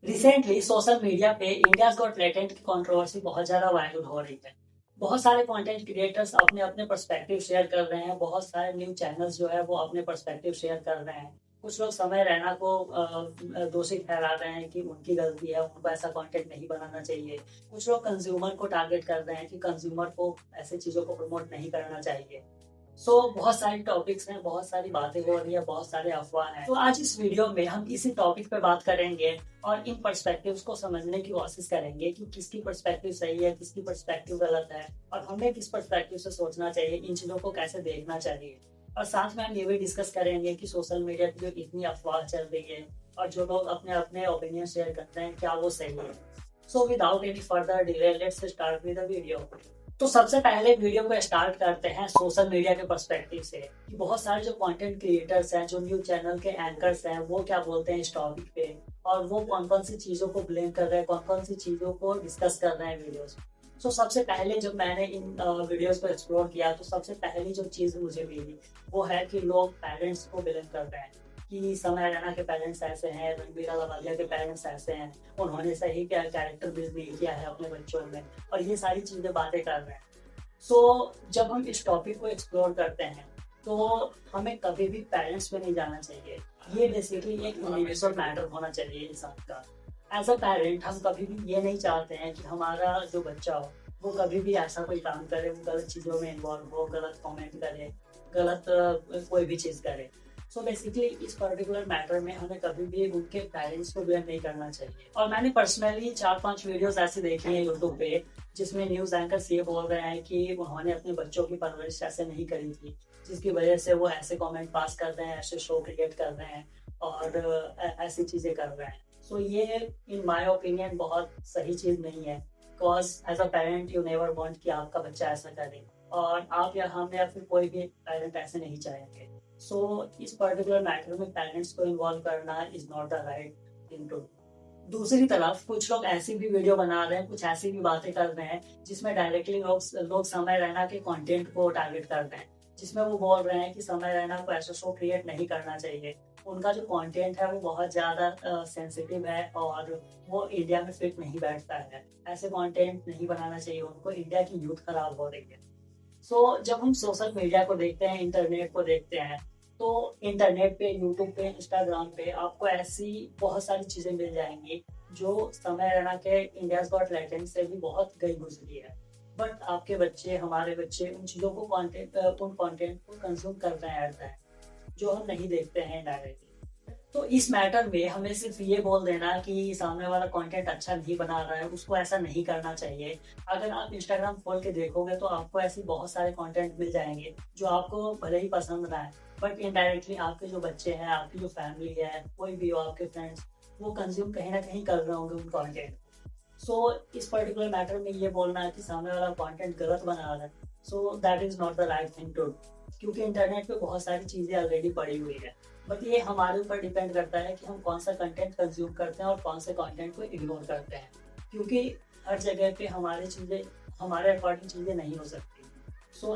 Recently social media पे India's got talent की controversy बहुत ज़्यादा वायरल हो रही है। बहुत सारे कंटेंट क्रिएटर्स अपने अपने पर्सपेक्टिव शेयर कर रहे हैं। बहुत सारे न्यूज चैनल्स जो है वो अपने पर्सपेक्टिव शेयर कर रहे हैं। कुछ लोग समय रैना को दोषी ठहरा रहे हैं कि उनकी गलती है, उनको ऐसा कंटेंट नहीं बनाना चाहिए। कुछ लोग कंज्यूमर को टारगेट कर रहे हैं कि कंज्यूमर को ऐसी चीज़ों को प्रमोट नहीं करना चाहिए। बहुत सारे टॉपिक्स हैं, बहुत सारी बातें हो रही है, बहुत सारे अफवाह हैं। तो आज इस वीडियो में हम इसी टॉपिक पे बात करेंगे और इन पर्सपेक्टिव्स को समझने की कोशिश करेंगे कि किसकी पर्सपेक्टिव सही है, किसकी पर्सपेक्टिव गलत है और हमें किस पर्सपेक्टिव से सोचना चाहिए, इन चीज़ों को कैसे देखना चाहिए। और साथ में हम ये भी डिस्कस करेंगे कि सोशल मीडिया की जो इतनी अफवाह चल रही है और जो लोग अपने अपने ओपिनियन शेयर करते हैं, क्या वो सही है। So without any further delay let's start with the video. तो सबसे पहले वीडियो को स्टार्ट करते हैं सोशल मीडिया के पर्सपेक्टिव से कि बहुत सारे जो कंटेंट क्रिएटर्स हैं, जो न्यूज चैनल के एंकर्स हैं, वो क्या बोलते हैं इस टॉपिक पे और वो कौन कौन सी चीज़ों को ब्लेम कर रहे हैं, कौन कौन सी चीज़ों को डिस्कस कर रहे हैं वीडियोस में। सबसे पहले जब मैंने इन वीडियोस को एक्सप्लोर किया तो सबसे पहली जो चीज़ मुझे मिली वो है कि लोग पेरेंट्स को ब्लेम कर रहे हैं कि समय रैना के पेरेंट्स ऐसे हैं, रणबीर अलावालिया के पेरेंट्स ऐसे हैं, उन्होंने सही क्या कैरेक्टर बिल्ड नहीं किया है अपने बच्चों में, और ये सारी चीज़ें बातें कर रहे हैं। जब हम इस टॉपिक को एक्सप्लोर करते हैं तो हमें कभी भी पेरेंट्स पे नहीं जाना चाहिए। ये बेसिकली एक यूनिवर्सल मैटर होना चाहिए इंसान का। एज अ पेरेंट हम कभी भी ये नहीं चाहते हैं कि हमारा जो बच्चा हो वो कभी भी ऐसा कोई काम करे, वो गलत चीज़ों में इन्वॉल्व हो, गलत कमेंट करे, गलत कोई भी चीज़ करे। बेसिकली इस पर्टिकुलर मैटर में हमें कभी भी उनके पेरेंट्स को ब्लेम नहीं करना चाहिए। और मैंने पर्सनली 4-5 वीडियोस ऐसे देखे हैं यूट्यूब पे जिसमें न्यूज़ एंकर्स ये बोल रहे हैं कि उन्होंने अपने बच्चों की परवरिश ऐसे नहीं करी थी, जिसकी वजह से वो ऐसे कमेंट पास कर रहे हैं, ऐसे शो क्रिएट कर रहे हैं और ऐसी चीज़ें कर रहे हैं। ये इन माय ओपिनियन बहुत सही चीज़ नहीं है, because as a parent you never want कि आपका बच्चा ऐसा करे, और आप या हम या फिर कोई भी पेरेंट ऐसे नहीं चाहेंगे। इस पर्टिकुलर मैटर में पेरेंट्स को इन्वॉल्व करना is not the right thing to. दूसरी तरफ कुछ लोग ऐसी भी वीडियो बना रहे हैं, कुछ ऐसी भी बातें कर रहे हैं जिसमें डायरेक्टली लोग समय रैना के कंटेंट को टारगेट कर रहे हैं, जिसमें वो बोल रहे हैं कि समय रैना को ऐसा शो क्रिएट नहीं करना चाहिए। उनका जो कंटेंट है वो बहुत ज़्यादा सेंसिटिव है और वो इंडिया में फिट नहीं बैठता है। ऐसे कंटेंट नहीं बनाना चाहिए उनको, इंडिया की यूथ खराब हो रही है। जब हम सोशल मीडिया को देखते हैं, इंटरनेट को देखते हैं, तो इंटरनेट पे, यूट्यूब पे, इंस्टाग्राम पे आपको ऐसी बहुत सारी चीज़ें मिल जाएंगी जो समय रैना के इंडियाज गॉट टैलेंट से भी बहुत गई गुजरी है। बट आपके बच्चे, हमारे बच्चे उन चीज़ों को उन कंटेंट को कंज्यूम कर रहे हैं एट द एंड, जो हम नहीं देखते हैं डायरेक्टली। इस मैटर में हमें सिर्फ ये बोल देना कि सामने वाला कंटेंट अच्छा नहीं बना रहा है, उसको ऐसा नहीं करना चाहिए। अगर आप इंस्टाग्राम खोल के देखोगे तो आपको ऐसे बहुत सारे कंटेंट मिल जाएंगे जो आपको भले ही पसंद ना है, बट इनडायरेक्टली आपके जो बच्चे हैं, आपकी जो फैमिली है, कोई भी हो, आपके फ्रेंड्स, वो कंज्यूम कहीं ना कहीं कर रहे होंगे उन कंटेंट। इस पर्टिकुलर मैटर में ये बोलना है कि सामने वाला कंटेंट गलत बना रहा है, that is not the right thing to, क्योंकि इंटरनेट पे बहुत सारी चीज़ें ऑलरेडी पड़ी हुई है। बट ये हमारे ऊपर डिपेंड करता है कि हम कौन सा कंटेंट कंज्यूम करते हैं और कौन से कंटेंट को इग्नोर करते हैं, क्योंकि हर जगह पे हमारी चीज़ें, हमारे अकॉर्डिंग चीज़ें नहीं हो सकती।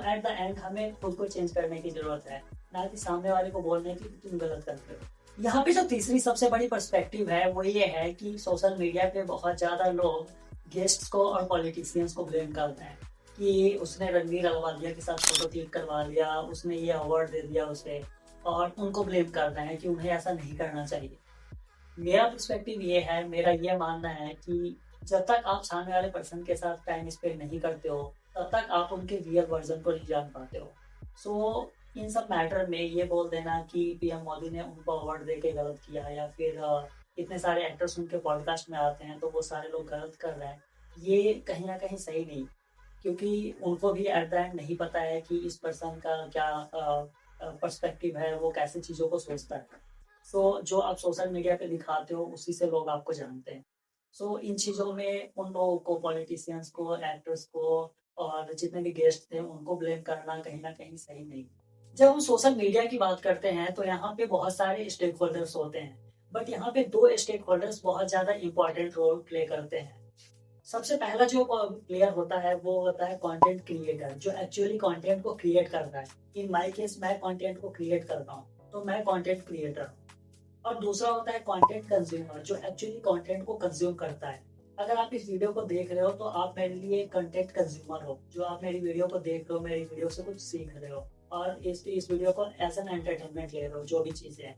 एट द एंड हमें खुद को चेंज करने की ज़रूरत है, ना कि सामने वाले को बोलने की कि तुम गलत करते हो। यहाँ पे जो तीसरी सबसे बड़ी पर्सपेक्टिव है वो ये है कि सोशल मीडिया पे बहुत ज़्यादा लोग गेस्ट्स को और पॉलिटिशियंस को ब्लेम करते हैं कि उसने रणबीर अलावालिया के साथ फोटो क्लिक करवा लिया, उसने ये अवार्ड दे दिया उसे, और उनको ब्लेम कर रहे हैं कि उन्हें ऐसा नहीं करना चाहिए। मेरा पर्सपेक्टिव ये है, मेरा ये मानना है कि जब तक आप सामने वाले पर्सन के साथ टाइम स्पेंड नहीं करते हो तब तक आप उनके रियल वर्जन को नहीं जान पाते हो। इन सब मैटर में ये बोल देना कि पीएम मोदी ने उनको अवार्ड दे के गलत किया, या फिर इतने सारे एक्टर्स उनके पॉडकास्ट में आते हैं तो वो सारे लोग गलत कर रहे हैं, ये कहीं ना कहीं सही नहीं, क्योंकि उनको भी एट द एंड नहीं पता है कि इस पर्सन का क्या पर्सपेक्टिव है, वो कैसे चीज़ों को सोचता है। जो आप सोशल मीडिया पे दिखाते हो उसी से लोग आपको जानते हैं। इन चीज़ों में उन लोगों को, पॉलिटिशियंस को, एक्टर्स को और जितने भी गेस्ट थे उनको ब्लेम करना कहीं ना कहीं सही नहीं। जब हम सोशल मीडिया की बात करते हैं तो यहाँ पे बहुत सारे स्टेक होल्डर्स होते हैं, बट यहाँ पे 2 स्टेक होल्डर्स बहुत ज़्यादा इंपॉर्टेंट रोल प्ले करते हैं। सबसे पहला जो प्लेयर होता है वो होता है कंटेंट क्रिएटर, जो एक्चुअली कंटेंट को क्रिएट कर रहा है। इन माय केस मैं कंटेंट को क्रिएट कर रहा हूँ, तो मैं कंटेंट क्रिएटर हूँ। और दूसरा होता है कंटेंट कंज्यूमर, जो एक्चुअली कंटेंट को कंज्यूम करता है। अगर आप इस वीडियो को देख रहे हो तो आप मेरे लिए कंटेंट कंज्यूमर हो, जो आप मेरी वीडियो को देख रहे हो, मेरी वीडियो से कुछ सीख रहे हो और इस वीडियो को एज एन एंटरटेनमेंट ले रहे हो, जो भी चीज़ें हैं।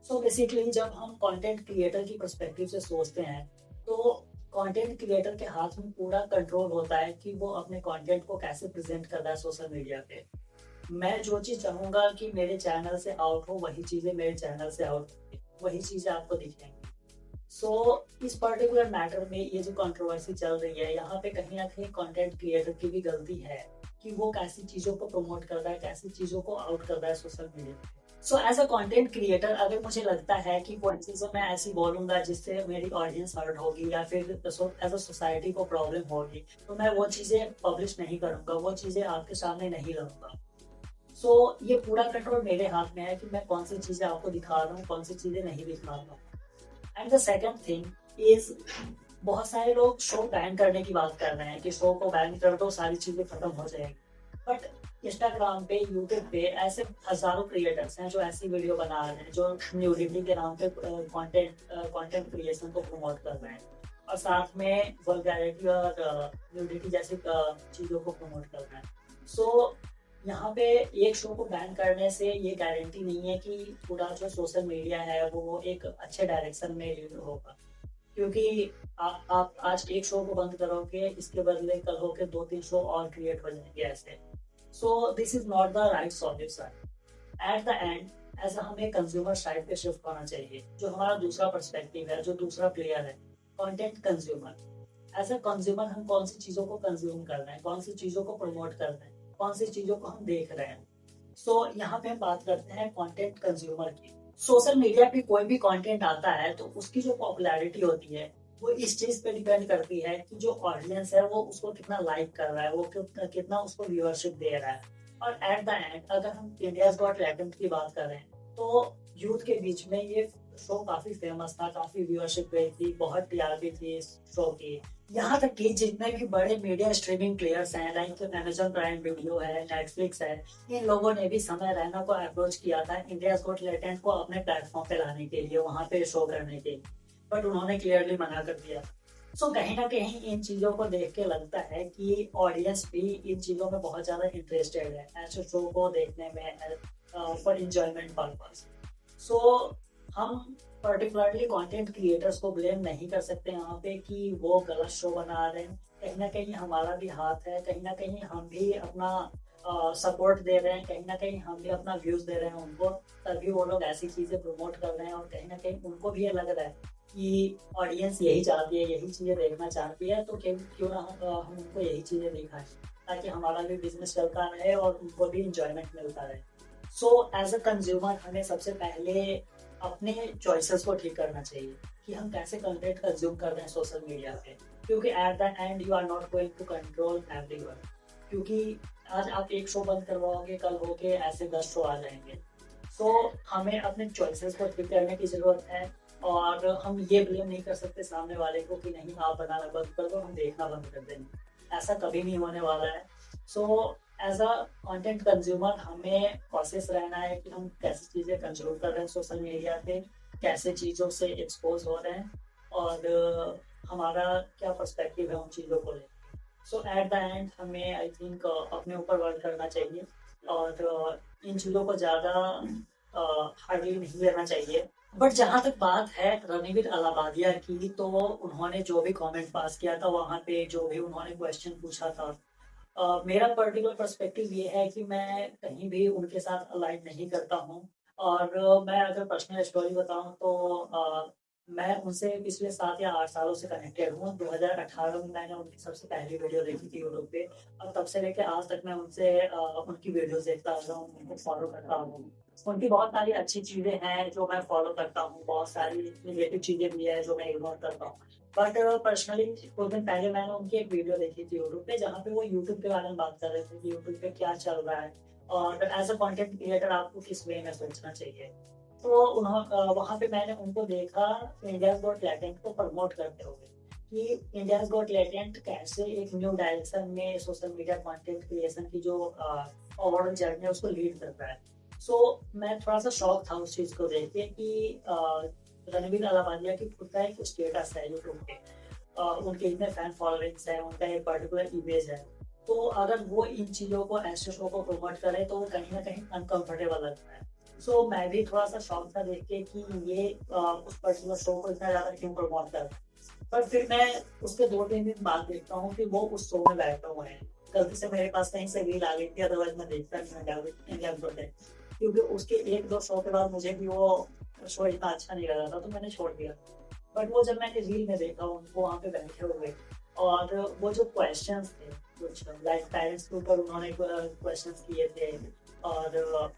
सो बेसिकली जब हम कंटेंट क्रिएटर की पर्सपेक्टिव से सोचते हैं तो कंटेंट क्रिएटर के हाथ में पूरा कंट्रोल होता है कि वो अपने कंटेंट को कैसे प्रेजेंट कर रहा है सोशल मीडिया पे। मैं जो चीज़ चाहूँगा कि मेरे चैनल से आउट हो, वही चीज़ें मेरे चैनल से आउट होंगी, वही चीज़ें आपको दिखेंगी। सो इस पर्टिकुलर मैटर में ये जो कंट्रोवर्सी चल रही है, यहाँ पे कहीं ना कहीं कंटेंट क्रिएटर की भी गलती है कि वो कैसी चीज़ों को प्रमोट कर रहा है, कैसी चीज़ों को आउट कर रहा है सोशल मीडिया पे। So as a content creator अगर मुझे लगता है कि कोई चीज़ें मैं ऐसी बोलूँगा जिससे मेरी ऑडियंस हर्ट होगी या फिर एज अ सोसाइटी को प्रॉब्लम होगी, तो मैं वो चीज़ें पब्लिश नहीं करूँगा, वो चीज़ें आपके सामने नहीं लाऊंगा। सो ये पूरा कंट्रोल मेरे हाथ में है कि मैं कौन सी चीज़ें आपको दिखा रहा हूँ, कौन सी चीज़ें नहीं दिखा रहा हूँ। And the second thing is, बहुत सारे लोग शो बैन करने की बात कर रहे हैं कि शो को बैन कर दो, सारी चीजें खत्म हो जाएगी। बट इंस्टाग्राम पे, यूट्यूब पे ऐसे हजारों क्रिएटर्स हैं जो ऐसी वीडियो बना रहे हैं, जो न्यूडिटी के नाम पे कंटेंट क्रिएशन को प्रमोट कर रहे हैं और साथ में वल्गैरिटी और न्यूडिटी जैसी चीज़ों को प्रमोट कर रहे हैं। सो यहाँ पे एक शो को बैन करने से ये गारंटी नहीं है कि पूरा जो सोशल मीडिया है वो एक अच्छे डायरेक्शन में लीड होगा, क्योंकि आप आज एक शो को बंद करोगे, इसके बदले कल होके 2-3 शो और क्रिएट हो जाएंगे ऐसे। So this is not the right solution. Eight the and ऐसा हमें कंज्यूमर साइड पे शिफ्ट होना चाहिए, जो हमारा दूसरा पर्सपेक्टिव है, जो दूसरा प्लेयर है, content consumer. As a consumer हम कौन सी चीज़ों को कंज्यूम कर रहे हैं, कौन सी चीज़ों को प्रमोट कर रहे हैं, कौन सी चीज़ों को हम देख रहे हैं। सो यहाँ पे हम बात करते हैं कंटेंट कंज्यूमर की। सोशल मीडिया पे कोई भी कंटेंट आता है तो उसकी जो पॉपुलैरिटी होती है वो इस चीज पे डिपेंड करती है कि जो ऑडियंस है वो उसको कितना लाइक कर रहा है, वो कितना उसको व्यूअरशिप दे रहा है। और एट द एंड अगर हम इंडियाज गॉट टैलेंट की बात करें तो यूथ के बीच में ये शो काफी फेमस था, काफी व्यूअरशिप गई थी, बहुत टीआरपी थी इस शो की। यहाँ तक कि जितने भी बड़े मीडिया स्ट्रीमिंग प्लेयर्स हैं, लाइक अमेजन प्राइम वीडियो है, नेटफ्लिक्स है, इन लोगों ने भी समय रैना को अप्रोच किया था इंडियाज गॉट टैलेंट को अपने प्लेटफॉर्म पे लाने के लिए, वहां पे शो करने के लिए, बट उन्होंने क्लियरली मना कर दिया। सो कहीं ना कहीं इन चीजों को देख के लगता है कि ऑडियंस भी इन चीजों में बहुत ज्यादा इंटरेस्टेड है ऐसे शो को देखने में फॉर इंजॉयमेंट पर्पज। सो हम पर्टिकुलरली कंटेंट क्रिएटर्स को ब्लेम नहीं कर सकते यहाँ पे कि वो गलत शो बना रहे हैं। कहीं ना कहीं हमारा भी हाथ है, कहीं ना कहीं हम भी अपना सपोर्ट दे रहे हैं, कहीं ना कहीं हम भी अपना व्यूज दे रहे हैं उनको, तभी वो लोग ऐसी चीजें प्रमोट कर रहे हैं। और कहीं ना कहीं उनको भी ये लग रहा है कि ऑडियंस यही चाहती है, यही चीजें देखना चाहती है, तो क्यों ना हम उनको यही चीजें दिखाएं, ताकि हमारा भी बिजनेस चलता रहे और उनको भी इंजॉयमेंट मिलता रहे। सो एज अ कंज्यूमर हमें सबसे पहले अपने चॉइसेस को ठीक करना चाहिए कि हम कैसे कंटेंट कंज्यूम कर रहे हैं सोशल मीडिया पे, क्योंकि at the end you are not going to control everyone. क्योंकि आज आप एक शो बंद करवाओगे, कल होके ऐसे 10 शो आ जाएंगे। सो हमें अपने चॉइसेस को ठीक करने की जरूरत है और हम ये ब्लेम नहीं कर सकते सामने वाले को कि नहीं आप बनाना बंद कर दो, हम देखना बंद कर देंगे। ऐसा कभी नहीं होने वाला है। So as a content consumer हमें कॉशियस रहना है कि हम कैसी चीज़ें कंज्यूम कर रहे हैं सोशल मीडिया पे, कैसे चीज़ों से एक्सपोज हो रहे हैं और हमारा क्या पर्सपेक्टिव है उन चीज़ों को लेकर। सो एट द एंड हमें आई थिंक अपने ऊपर वर्क करना चाहिए और इन चीज़ों को ज़्यादा हार्डली नहीं लेना चाहिए। बट जहाँ तक बात है रणवीर अलाहाबादिया की, तो उन्होंने जो भी कमेंट पास किया था, वहाँ पे जो भी उन्होंने क्वेश्चन पूछा था, मेरा पर्टिकुलर पर्सपेक्टिव ये है कि मैं कहीं भी उनके साथ अलाइन नहीं करता हूँ। और मैं अगर पर्सनल स्टोरी बताऊँ तो मैं उनसे पिछले 7 या 8 सालों से कनेक्टेड हूँ। 2018 में मैंने उनकी सबसे पहली वीडियो देखी थी यूट्यूब पे और तब से लेकर आज तक मैं उनसे उनकी वीडियोस देखता आ रहा हूँ, उनको फॉलो करता हूँ। उनकी बहुत सारी अच्छी चीज़ें हैं जो मैं फॉलो करता हूँ, बहुत सारी नेगेटिव चीज़ें भी है जो मैं इग्नोर करता हूँ। बट पर्सनली कुछ दिन पहले मैंने उनकी एक वीडियो देखी थी यूट्यूब पे, जहाँ पे वो यूट्यूब के बारे में बात कर रहे थे कि यूट्यूब पे क्या चल रहा है और एज अ कंटेंट क्रिएटर आपको किस वे में सोचना चाहिए। तो वहाँ पे मैंने उनको देखा इंडियाज गॉट टैलेंट को प्रमोट करते हुए कि इंडियाज गॉट टैलेंट कैसे एक न्यू डायरेक्शन में सोशल मीडिया कंटेंट क्रिएशन की जो ओवरऑल जर्नी है उसको लीड कर रहा है। मैं थोड़ा सा शॉक था उस चीज़ को देख के कि रणवीर अलावालिया की खुद का एक स्टेटस है यूट्यूब पे, उनके इतने फैन फॉलोइंग्स है, उनका एक पर्टिकुलर इमेज है। तो अगर वो इन चीज़ों को ऐसे शो को प्रमोट करे तो वो कहीं ना कहीं अनकंफर्टेबल लगता है। मैं भी थोड़ा सा शॉक था देख के कि ये उस पर्टिकुलर शो को इतना ज़्यादा क्यों प्रमोट कर रहा है। पर फिर मैं उसके 2-3 दिन बाद देखता हूँ कि वो उस शो में बैठे हुए हैं। गलती से मेरे पास कहीं से रील आ गई थी, अदरवाइज मैं देखता नहीं इंडिया प्रोटेक्ट, क्योंकि उसके 1-2 शो के बाद मुझे भी वो शो इतना अच्छा नहीं लगा था, तो मैंने छोड़ दिया। बट वो जब मैंने रील में देखा उनको वहाँ पे बैठे हुए, और वो जो क्वेश्चंस थे कुछ लाइक पेरेंट्स के ऊपर उन्होंने क्वेश्चंस किए थे, और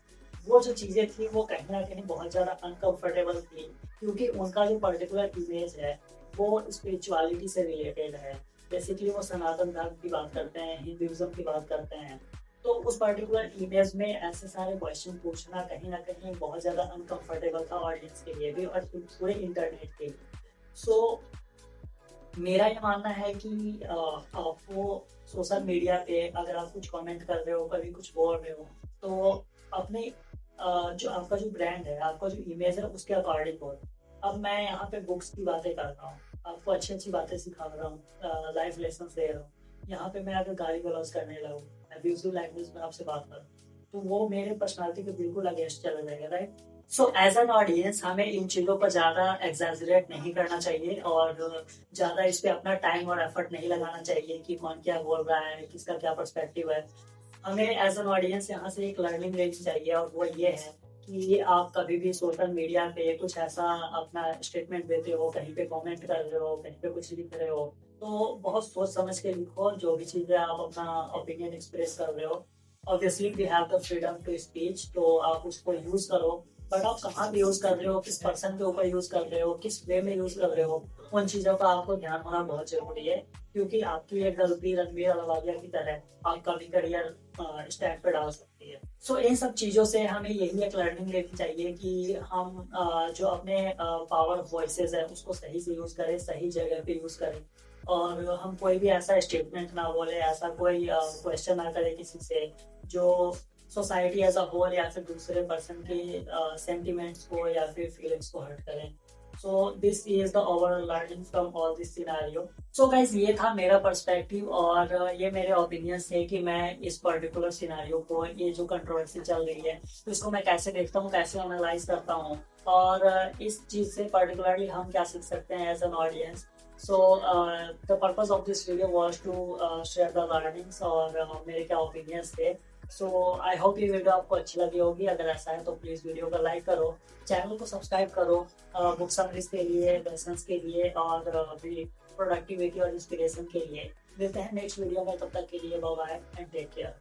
वो जो चीज़ें थी वो कहीं ना कहीं बहुत ज़्यादा अनकंफर्टेबल थी, क्योंकि उनका जो पर्टिकुलर इमेज है वो स्पिरिचुअलिटी से रिलेटेड है। बेसिकली वो सनातन धर्म की बात करते हैं, हिंदुइज्म की बात करते हैं। तो उस पर्टिकुलर इमेज में ऐसे सारे क्वेश्चन पूछना कहीं ना कहीं बहुत ज़्यादा अनकंफर्टेबल था ऑडियंस के लिए भी और पूरे इंटरनेट के लिए। सो मेरा ये मानना है कि आपको सोशल मीडिया पे अगर आप कुछ कमेंट कर रहे हो, कभी कुछ बोल रहे हो, तो अपने जो आपका जो ब्रांड है, आपका जो इमेज है उसके अकॉर्डिंग हो। अब मैं यहाँ पे बुक्स की बातें कर रहा हूँ, आपको अच्छी अच्छी बातें सिखा रहा हूँ, लाइफ लेसन दे रहा हूँ। यहाँ पे मैं अगर गाली गलौज करने लगूँ, अब्यूजिव लैंग्वेज में आपसे बात करूँ, तो वो मेरे पर्सनालिटी के बिल्कुल अगेंस्ट चला जाएगा, राइट। एज एन ऑडियंस हमें इन चीज़ों पर ज़्यादा एग्जैजरेट नहीं करना चाहिए, और ज़्यादा इस पे अपना टाइम और एफर्ट नहीं लगाना चाहिए कि कौन क्या बोल रहा है, किसका क्या पर्सपेक्टिव है। हमें एज एन ऑडियंस यहाँ से एक लर्निंग लेनी चाहिए, और वो ये है कि आप कभी भी सोशल मीडिया पे कुछ ऐसा अपना स्टेटमेंट देते हो, कहीं पे कमेंट कर रहे हो, कहीं पे कुछ लिख रहे हो, तो बहुत सोच समझ के लिखो। जो भी चीज़ें आप अपना ओपिनियन एक्सप्रेस कर रहे हो, obviously we have the freedom to speech, तो आप उसको यूज करो। बट आप कहाँ पे यूज कर रहे हो, किस पर्सन के ऊपर यूज कर रहे हो, किस वे में यूज कर रहे हो, उन चीजों का आपको ध्यान होना बहुत जरूरी है, क्योंकि आपकी एक गलती रणवीर अहलूवालिया की तरह आपका भी करियर स्टैंड पे डाल सकती है। इन सब चीजों से हमें यही एक लर्निंग लेनी चाहिए कि हम जो अपने पावर वॉइसेस है उसको सही से यूज करें, सही जगह पे यूज करें, और हम कोई भी ऐसा स्टेटमेंट ना बोले, ऐसा कोई क्वेश्चन ना करें किसी से जो सोसाइटी एज अ होल या फिर दूसरे पर्सन के सेंटिमेंट्स को या फिर फीलिंग्स को हर्ट करें। This is the overall learning from all this scenario. Guys, ये था मेरा पर्सपेक्टिव, और ये मेरे ओपिनियंस थे कि मैं इस पर्टिकुलर सिनेरियो को, ये जो कंट्रोवर्सी चल रही है, तो इसको मैं कैसे देखता हूँ, कैसे एनालाइज करता हूँ, और इस चीज से पर्टिकुलरली हम क्या सीख सकते हैं as an audience. The purpose of this video was to share the learnings, और मेरे क्या ओपिनियंस थे। आई होप ये वीडियो आपको अच्छी लगी होगी। अगर ऐसा है तो प्लीज़ वीडियो को लाइक करो, चैनल को सब्सक्राइब करो, बुक समरीज के लिए, लेसन्स के लिए, और भी प्रोडक्टिविटी और इंस्पिरेशन के लिए। मिलते हैं नेक्स्ट वीडियो में, तब तक के लिए bye bye and take care.